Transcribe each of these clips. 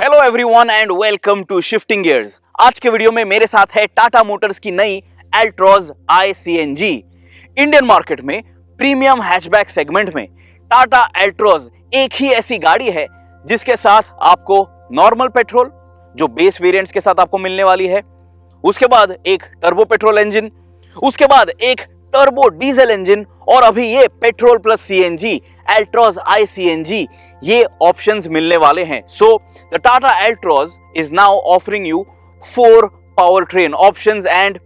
Hello everyone and welcome to shifting gears. आज के video में मेरे साथ है टाटा मोटर्स की नई Altroz i CNG. Indian market में प्रीमियम हैचबैक सेगमेंट में टाटा एल्ट्रॉज एक ही ऐसी गाड़ी है जिसके साथ आपको नॉर्मल पेट्रोल जो बेस वेरिएंट्स के साथ आपको मिलने वाली है, उसके बाद एक टर्बो पेट्रोल इंजन, उसके बाद एक टर्बो डीजल इंजन और अभी ये petrol plus CNG Altroz i CNG ये ऑप्शंस मिलने वाले हैं। So the Tata Altroz is now offering you 4 powertrain options and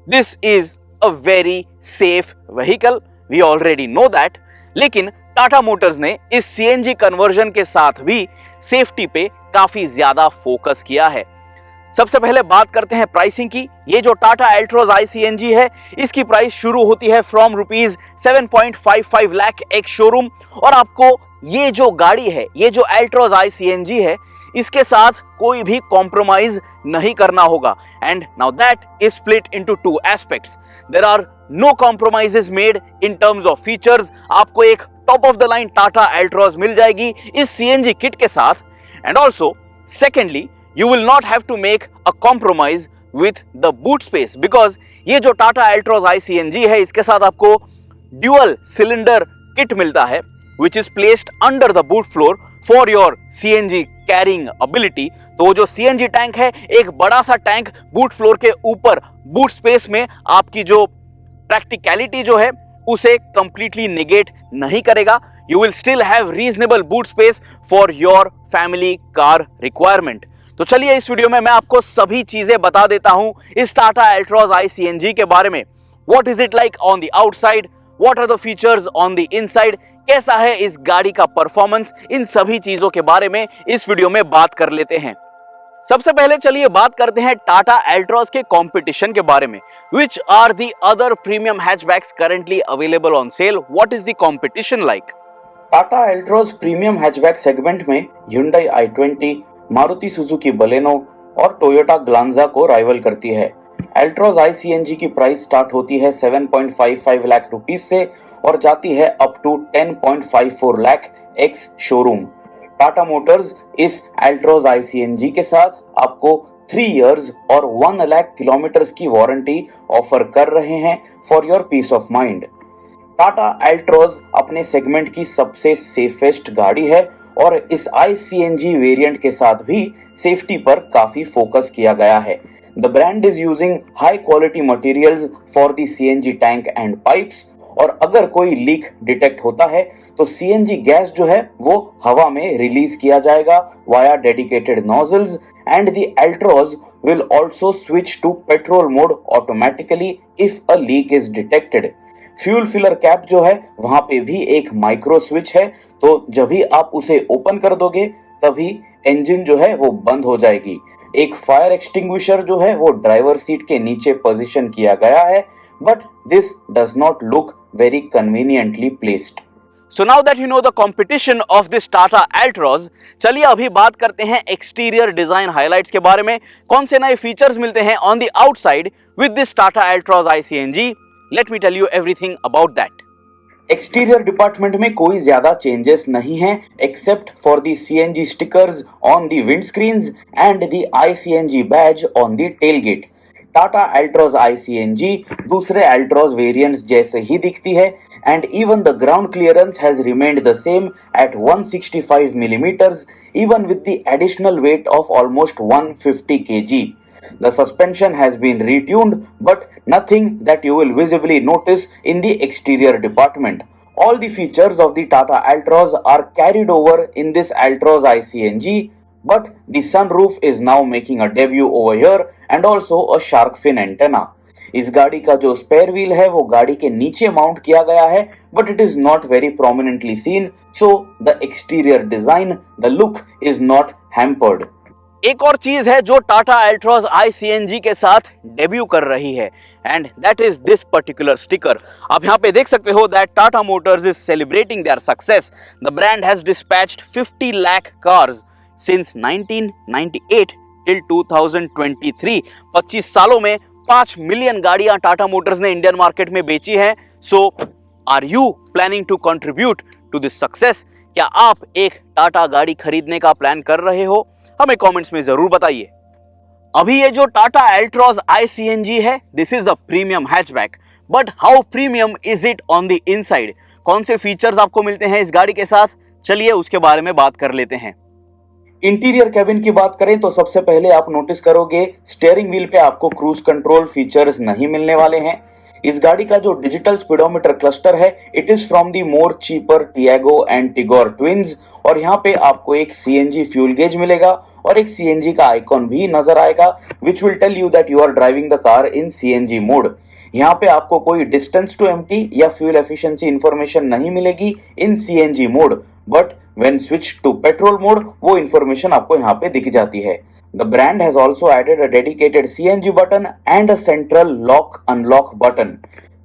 this is a very safe vehicle. We already know that. लेकिन टाटा मोटर्स ने इस सीएनजी कन्वर्जन के साथ भी सेफ्टी पे काफी ज्यादा फोकस किया है। सबसे पहले बात करते हैं प्राइसिंग की। ये जो टाटा एल्ट्रॉज आई सीएनजी है इसकी प्राइस शुरू होती है फ्रॉम ₹7.55 लाख एक शोरूम, और आपको ये जो गाड़ी है, ये जो एल्ट्रॉज आई सीएनजी है, इसके साथ कोई भी कॉम्प्रोमाइज नहीं करना होगा। And now that is split into 2 aspects. There are no compromises made in terms of features. आपको एक top of the line Tata Altroz मिल जाएगी इस सीएनजी किट के साथ। And also secondly you will not have to make a compromise with the boot space because ये जो Tata Altroz i CNG है इसके साथ आपको ड्यूअल सिलेंडर किट मिलता है which is placed under the boot floor for your CNG carrying ability। तो जो CNG टैंक है, एक बड़ा सा टैंक बूट फ्लोर के ऊपर बूट स्पेस में आपकी जो प्रैक्टिकलिटी जो है उसे कंप्लीटली निगेट नहीं करेगा। You will still have reasonable boot space for your family car requirement। तो चलिए इस वीडियो में मैं आपको सभी चीजें बता देता हूं इस टाटा एल्ट्रॉज आई सीएनजी के बारे में। What is it like on the outside, what are the features on the inside, कैसा है इस गाड़ी का परफॉर्मेंस, इन सभी चीजों के बारे में इस वीडियो में बात कर लेते हैं। सबसे पहले चलिए बात करते हैं टाटा एल्ट्रॉज के कंपटीशन के बारे में। Which are the other premium hatchbacks currently available on sale, what is the competition like? Tata Altroz premium hatchback segment में Hyundai i20, Maruti Suzuki Baleno और टोयोटा ग्लांजा को राइवल करती है। एल्ट्रॉज आई सीएनजी की प्राइस स्टार्ट होती है 7.55 lakh rupees से और जाती है up to 10.54 lakh ex showroom. Tata Motors इस एल्ट्रॉज आई सीएनजी के साथ आपको 3 इयर्स और 1 लाख किलोमीटर्स की वारंटी ऑफर कर रहे हैं for your peace of mind. Tata Altroz अपने सेगमेंट की सबसे सेफेस्ट गाड़ी है और इस आई सीएनजी वेरिएंट के साथ भी सेफ्टी पर काफी फोकस किया गया है। The brand is using high quality materials for the CNG tank and pipes, और अगर कोई लीक डिटेक्ट होता है तो सीएनजी गैस जो है वो हवा में रिलीज किया जाएगा via dedicated nozzles, and the Altroz will also switch to petrol mode automatically if a leak is detected. Fuel filler cap जो है वहां पे भी एक माइक्रो स्विच है, तो जब भी आप उसे ओपन कर दोगे तभी इंजन जो है वो बंद हो जाएगी। एक फायर एक्सटिंग्विशर जो है वो ड्राइवर सीट के नीचे पोजीशन किया गया है, but this does not look very conveniently placed. So now that you know the competition of this Tata Altroz, चलिए अभी बात करते हैं एक्सटीरियर डिजाइन हाइलाइट्स के बारे में। कौन से नए फीचर्स मिलते हैं on the outside with this Tata Altroz i CNG? Let me tell you everything about that. Exterior department में कोई ज्यादा चेंजेस नहीं है except for the CNG stickers on the windscreens and the iCNG badge on the tailgate. Tata Altroz i CNG दूसरे Altroz variants जैसे ही दिखती है, and even the ground clearance has remained the same at 165 millimetres even with the additional weight of almost 150 kg। The suspension has been retuned, but nothing that you will visibly notice in the exterior department. All the features of the Tata Altroz are carried over in this Altroz iCNG, but the sunroof is now making a debut over here and also a shark fin antenna. इस गाड़ी का जो spare wheel है वो गाड़ी के नीचे mount किया गया है, but it is not very prominently seen, so the exterior design, the look is not hampered. एक और चीज है जो टाटा एल्ट्रॉज आई सीएनजी के साथ डेब्यू कर रही है, and that is this particular sticker. आप यहाँ पे देख सकते हो that Tata Motors is celebrating their success. The brand has dispatched 50 lakh cars since 1998 till 2023। 25 सालों में 5 मिलियन गाड़ियां टाटा मोटर्स ने इंडियन मार्केट में बेची हैं। So are you planning to contribute to this success? क्या आप एक टाटा गाड़ी खरीदने का प्लान कर रहे हो? हमें कमेंट्स में जरूर बताइए। अभी ये जो टाटा एल्ट्रॉज iCNG है, this is a premium hatchback, but how premium is it on the inside? कौन से फीचर्स आपको मिलते हैं इस गाड़ी के साथ, चलिए उसके बारे में बात कर लेते हैं। इंटीरियर कैबिन की बात करें तो सबसे पहले आप नोटिस करोगे स्टीयरिंग व्हील पे आपको क्रूज कंट्रोल फीचर्स नहीं मिलने वाले हैं। इस गाड़ी का जो डिजिटल स्पीडोमीटर क्लस्टर है, it is from the more cheaper Tiago and Tigor twins, और यहाँ पे आपको एक सीएनजी फ्यूल गेज मिलेगा और एक सीएनजी का आइकॉन भी नजर आएगा, which will tell you that you are driving the car in CNG mode. यहाँ पे आपको कोई डिस्टेंस टू एम्प्टी या फ्यूल एफिशिएंसी इंफॉर्मेशन नहीं मिलेगी in CNG mode, but when switched to petrol mode वो इंफॉर्मेशन आपको यहाँ पे दिख जाती है। The brand has also added a dedicated CNG button and a central lock unlock button.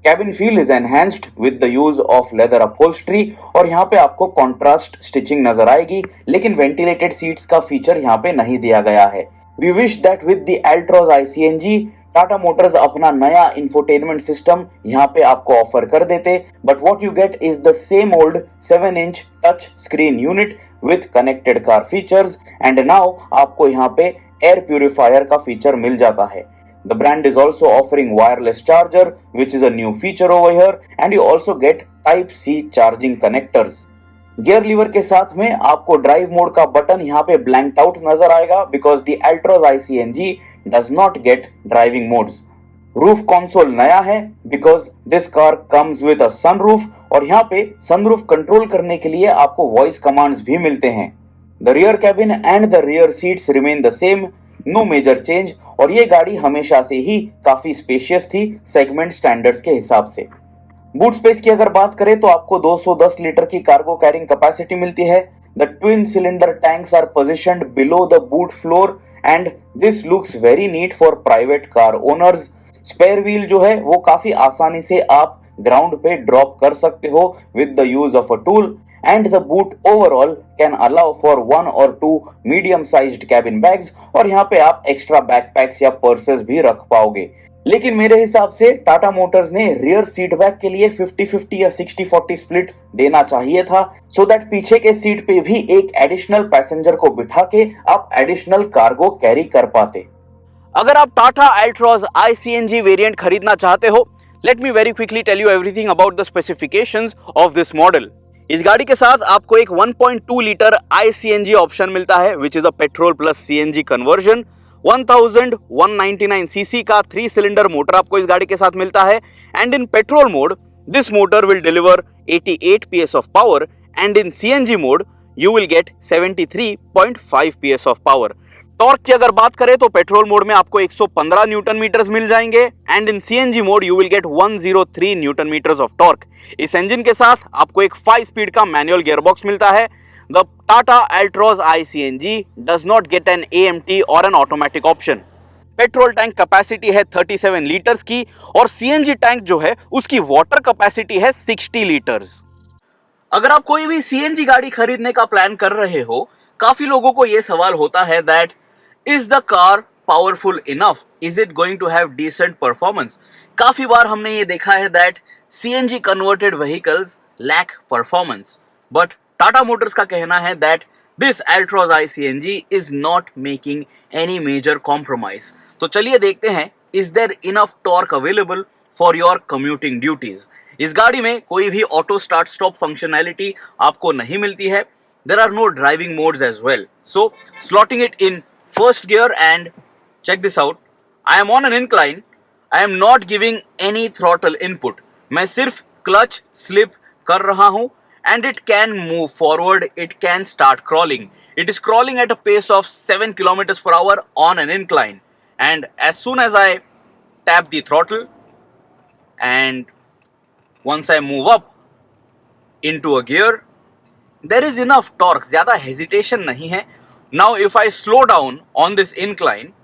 Cabin feel is enhanced with the use of leather upholstery और यहाँ पे आपको कॉन्ट्रास्ट स्टिचिंग नजर आएगी, लेकिन वेंटिलेटेड सीट्स का फीचर यहाँ पे नहीं दिया गया है। We wish that with the Altroz iCNG Tata Motors अपना नया इंफोटेनमेंट सिस्टम यहाँ पे आपको ऑफर कर देते, but what you get is the same old 7-inch touch screen unit with connected car features, and now आपको यहाँ पे एयर प्यूरिफायर का फीचर मिल जाता है। The brand is also offering wireless charger, which is a new feature over here, and you also get Type-C charging connectors. Gear lever के साथ में आपको ड्राइव मोड का बटन यहाँ पे ब्लैंक्ड आउट नजर आएगा, because the Altroz iCNG does not get driving modes. Roof console नया है because this car comes with a sunroof, और यहाँ पे सनरूफ कंट्रोल करने के लिए आपको वॉइस कमांड्स भी मिलते हैं। The rear cabin and the rear seats remain the same, no major change, और ये गाड़ी हमेशा से ही काफी स्पेशियस थी सेगमेंट स्टैंडर्ड्स के हिसाब से। बूट स्पेस की अगर बात करें तो आपको 210 लीटर की कार्गो कैरिंग कैपेसिटी मिलती है। The twin cylinder tanks are positioned below the boot floor and this looks very neat for private car owners. Spare wheel जो है वो काफी आसानी से आप ग्राउंड पे ड्रॉप कर सकते हो with the use of a tool, and the boot overall can allow for 1 or 2 medium sized cabin bags, और यहाँ पे आप एक्स्ट्रा बैकपैक्स या पर्सेस भी रख पाओगे। लेकिन मेरे हिसाब से टाटा मोटर्स ने रियर सीट बैग के लिए 50-50 या 60-40 स्प्लिट देना चाहिए था, सो दैट पीछे के सीट पे भी एक एडिशनल पैसेंजर को बिठा के आप एडिशनल कार्गो कैरी कर पाते। अगर आप टाटा एल्ट्रॉज iCNG वेरिएंट खरीदना चाहते हो, let me very quickly tell you everything about the specifications of this model. इस गाड़ी के साथ आपको एक 1.2 लीटर iCNG ऑप्शन मिलता है, which is a petrol plus CNG conversion. 1199 CC का 3 सिलेंडर मोटर आपको इस गाड़ी के साथ मिलता है, and in petrol mode this motor will deliver 88 PS of power, and in CNG mode you will gate 73.5 PS of power. Torque की अगर बात करें तो पेट्रोल मोड में आपको 115 न्यूटन मीटर्स मिल जाएंगे, and in CNG mode you will get 103 newton metres of torque. इस इंजन के साथ आपको एक 5 स्पीड का मैनुअल गियरबॉक्स मिलता है। The Tata Altroz iCNG does not get an AMT or an automatic option. Petrol tank capacity है 37 litres की, और CNG टैंक जो है उसकी वाटर कैपेसिटी है 60 लीटर्स। अगर आप कोई भी CNG गाड़ी खरीदने का प्लान कर रहे हो, काफी लोगों को यह सवाल होता है that is the car powerful enough, is it going to have decent performance. काफी बार हमने ये देखा है that CNG converted vehicles lack performance, but Tata Motors का कहना है that this Altroz iCNG is not making any major compromise. तो चलिए देखते हैं, is there enough torque available for your commuting duties. इस गाड़ी में कोई भी ऑटो स्टार्ट स्टॉप फंक्शनैलिटी आपको नहीं मिलती है। There are no driving modes as well, so slotting it in first gear, and check this out, I am on an incline, I am not giving any throttle input. मैं सिर्फ clutch slip कर रहा हूं, and it can move forward, it can start crawling. It is crawling at a pace of 7 kilometers per hour on an incline, and as soon as I tap the throttle and once I move up into a gear, there is enough torque, zyada hesitation nahi hai. Now if I slow down on this incline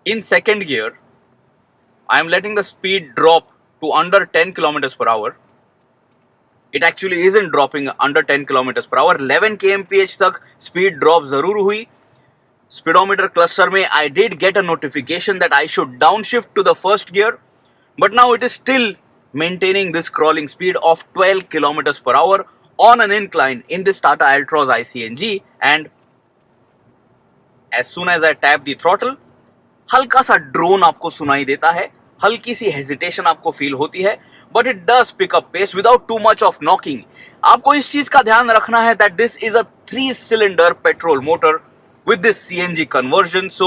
in second gear, I am letting the speed drop to under 10 kilometers per hour. It actually isn't dropping under 10 kilometers per hour. 11 kmph तक speed drop जरूर हुई। Speedometer cluster में I did get a notification that I should downshift to the first gear, but now it is still maintaining this crawling speed of 12 kilometers per hour on an incline in this Tata Altroz iCNG, and As soon as I tap the throttle, हल्का सा drone आपको सुनाई देता है, हल्की सी hesitation आपको feel होती है, but it does pick up pace without too much of knocking. आपको इस चीज का ध्यान रखना है that this is a 3-cylinder petrol motor with this CNG conversion. So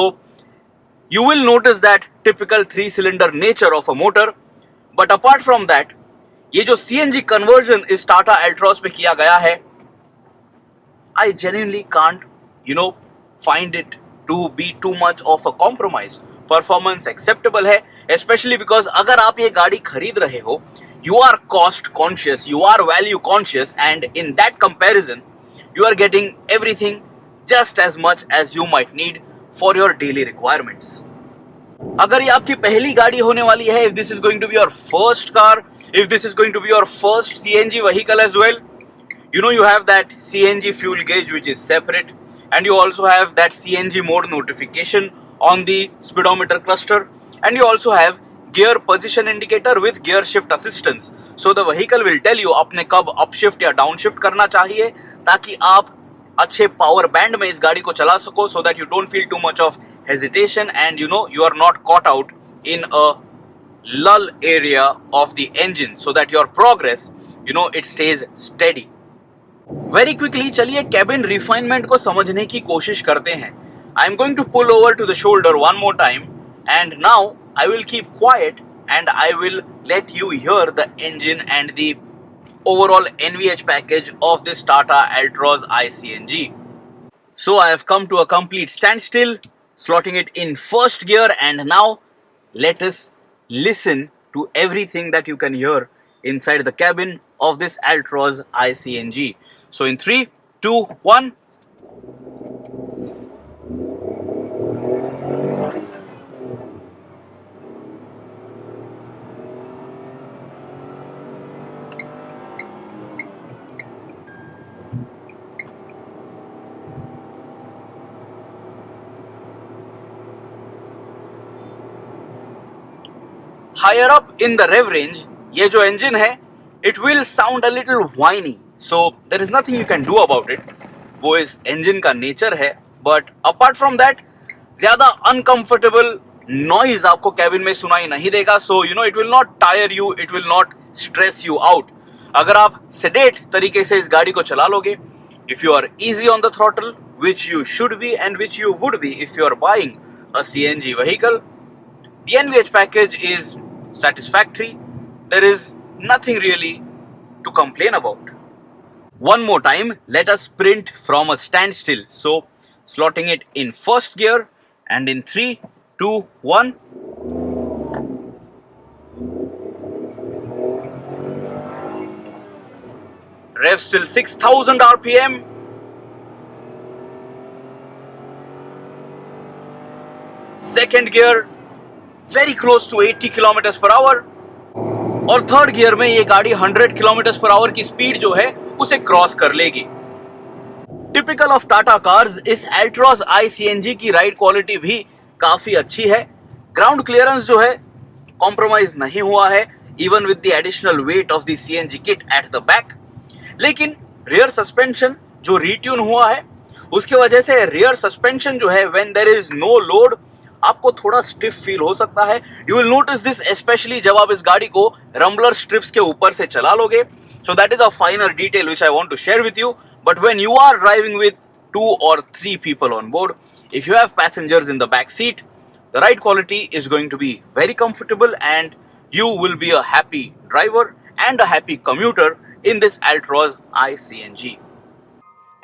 you will notice that typical 3-cylinder nature of a motor, but apart from that, ये जो CNG conversion इस टाटा एल्ट्रॉज पे किया गया है, I genuinely can't, find it to be too much of a compromise. Performance acceptable है, especially because अगर आप ये गाड़ी खरीद रहे हो, you are cost conscious, you are value conscious, and in that comparison, you are getting everything just as much as you might need for your daily requirements. अगर ये आपकी पहली गाड़ी होने वाली है, if this is going to be your first car, if this is going to be your first CNG vehicle as well, you have that CNG fuel gauge which is separate, and you also have that CNG mode notification on the speedometer cluster, and you also have gear position indicator with gear shift assistance. So the vehicle will tell you आपने कब upshift या downshift करना चाहिए, ताकि आप अच्छे power band में इस गाड़ी को चला सको, so that you don't feel too much of hesitation and you are not caught out in a lull area of the engine, so that your progress it stays steady. Very quickly चलिए cabin refinement को समझने की कोशिश करते हैं. I am going to pull over to the shoulder one more time, and now I will keep quiet and I will let you hear the engine and the overall NVH package of this Tata Altroz iCNG. So I have come to a complete standstill, slotting it in first gear, and now let us listen to everything that you can hear inside the cabin of this Altroz iCNG. So in 3, 2, 1. Higher up in the rev range, ये जो engine है, it will sound a little whiny. So there is nothing you can do about it. वो इस engine का nature है. But apart from that, ज़्यादा uncomfortable noise आपको cabin में सुनाई नहीं देगा. So it will not tire you, it will not stress you out. अगर आप sedate तरीके से इस गाड़ी को चला लोगे, if you are easy on the throttle, which you should be and which you would be if you are buying a CNG vehicle, the NVH package is satisfactory. There is nothing really to complain about. One more time, let us sprint from a standstill. So slotting it in first gear, and in 3, 2, 1. Rev still 6000 RPM. Second gear, very close to 80 kilometers per hour. और third gear में ये गाड़ी 100 kilometre per hour की speed जो है उसे cross कर लेगी. टिपिकल ऑफ टाटा कार्स, इस एल्ट्रॉज iCNG की राइड क्वालिटी भी काफी अच्छी है. ग्राउंड क्लियरेंस जो है कॉम्प्रोमाइज नहीं हुआ है, even with the additional weight of the CNG kit at the back. लेकिन रियर सस्पेंशन जो रीट्यून हुआ है उसके वजह से रियर सस्पेंशन जो है when there is no load आपको थोड़ा स्टिफ फील हो सकता है. You will notice this especially जब आप इस गाड़ी को रम्बलर स्ट्रिप्स के ऊपर से चला लोगे. So that is a finer detail which I want to share with you. But when you are driving with 2 or 3 people on board, if you have passengers in the back seat, the ride quality is going to be very comfortable and you will be a happy driver and a happy commuter in this Altroz iCNG.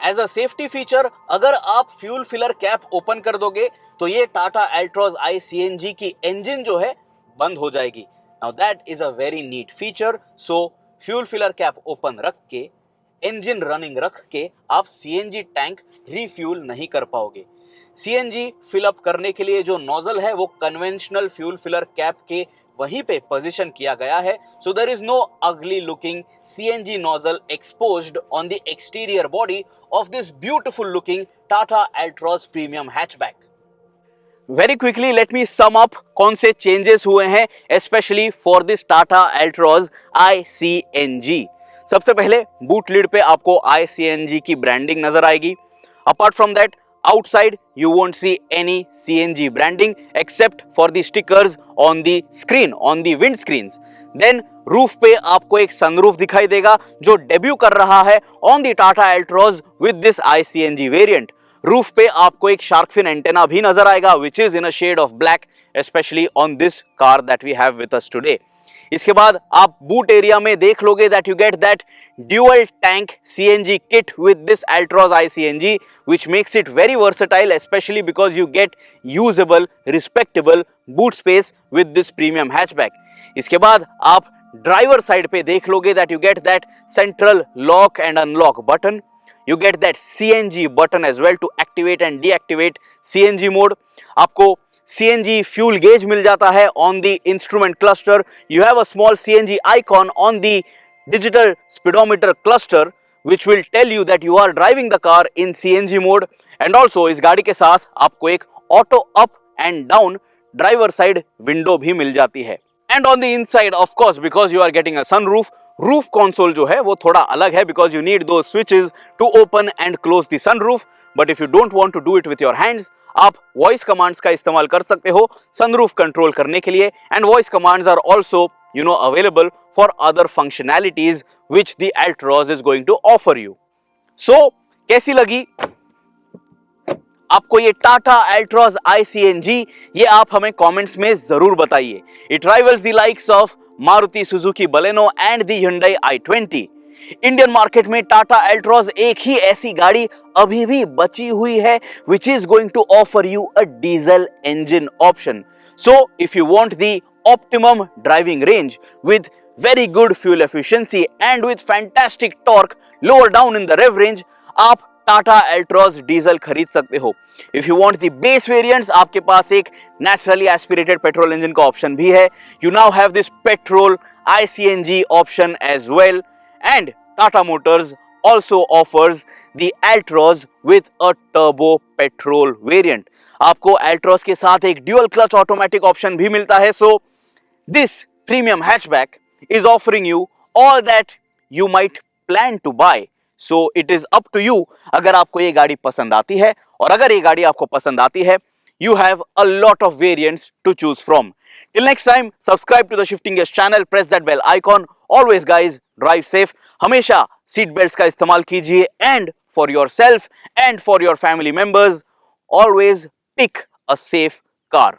As a safety feature, अगर आप fuel filler cap open कर दोगे तो ये Tata Altroz iCNG की engine जो है बंद हो जाएगी. Now that is a very neat feature. So fuel filler cap open रख के, इंजन रनिंग रख के आप CNG टैंक रिफ्यूल नहीं कर पाओगे. CNG फिल अप करने के लिए जो नोजल है वो कन्वेंशनल फ्यूल फिलर कैप के वहीं पे पोजीशन किया गया है. सो देयर इज नो अगली looking CNG nozzle exposed on the exterior body of this beautiful looking Tata Altroz premium hatchback. Very quickly let me sum up कौन से changes हुए हैं especially for this Tata Altroz iCNG. सबसे पहले boot lid पे आपको iCNG की branding नजर आएगी. Apart from that outside you won't see any CNG branding except for the stickers on the screen, on the wind screens. Then roof पे आपको एक सनरूफ दिखाई देगा जो डेब्यू कर रहा है on the Tata Altroz with this ICNG variant. Roof पे आपको एक शार्क फिन एंटेना भी नजर आएगा which is in a shade of black, especially on this car that we have with us today. इसके बाद आप बूट एरिया में देख लोगे that you get that dual tank CNG kit with this Altroz ICNG which makes it very versatile, especially because you get usable, respectable boot space with this premium hatchback. इसके बाद आप driver side पे देख लोगे that you get that central lock and unlock button. You get that CNG button as well to activate and deactivate CNG mode. आपको CNG fuel gauge मिल जाता है on the instrument cluster. You have a small CNG icon on the digital speedometer cluster which will tell you that you are driving the car in CNG mode. And also इस गाड़ी के साथ आपको एक auto up and down driver side window भी मिल जाती है. And on the inside, of course, because you are getting a sunroof, roof console जो है वो थोड़ा अलग है because you need those switches to open and close the sunroof. But if you don't want to do it with your hands, आप voice commands का इस्तेमाल कर सकते हो sunroof control करने के लिए. And voice commands are also, available for other functionalities which the Altroz is going to offer you. So, कैसी लगी आपको ये टाटा एल्ट्रॉज ICNG? ये आप हमें कमेंट्स में जरूर बताइए. It rivals the likes of Maruti Suzuki Baleno and the Hyundai i20. Indian market में टाटा एल्ट्रॉज एक ही ऐसी गाड़ी अभी भी बची हुई है which is going to offer you a diesel engine option. So if you want the optimum driving range with very good fuel efficiency and with fantastic torque lower down in the rev range, आप Tata Altroz diesel खरीद सकते हो. If you want the base variants, आपके पास एक naturally aspirated petrol engine का option भी है. You now have this petrol ICNG option as well. And Tata Motors also offers the Altroz with a turbo petrol variant. आपको Altroz के साथ एक dual clutch automatic ऑप्शन भी मिलता है. So this premium hatchback is offering you all that you might plan to buy. So it is up to you. अगर आपको ये गाड़ी पसंद आती है, और अगर ये गाड़ी आपको पसंद आती है, you have a lot of variants to choose from. Till next time, subscribe to the Shifting Gears channel, press that bell icon. Always guys, drive safe. हमेशा सीट बेल्ट्स का इस्तेमाल कीजिए. And for yourself and for your family members, always pick a safe car.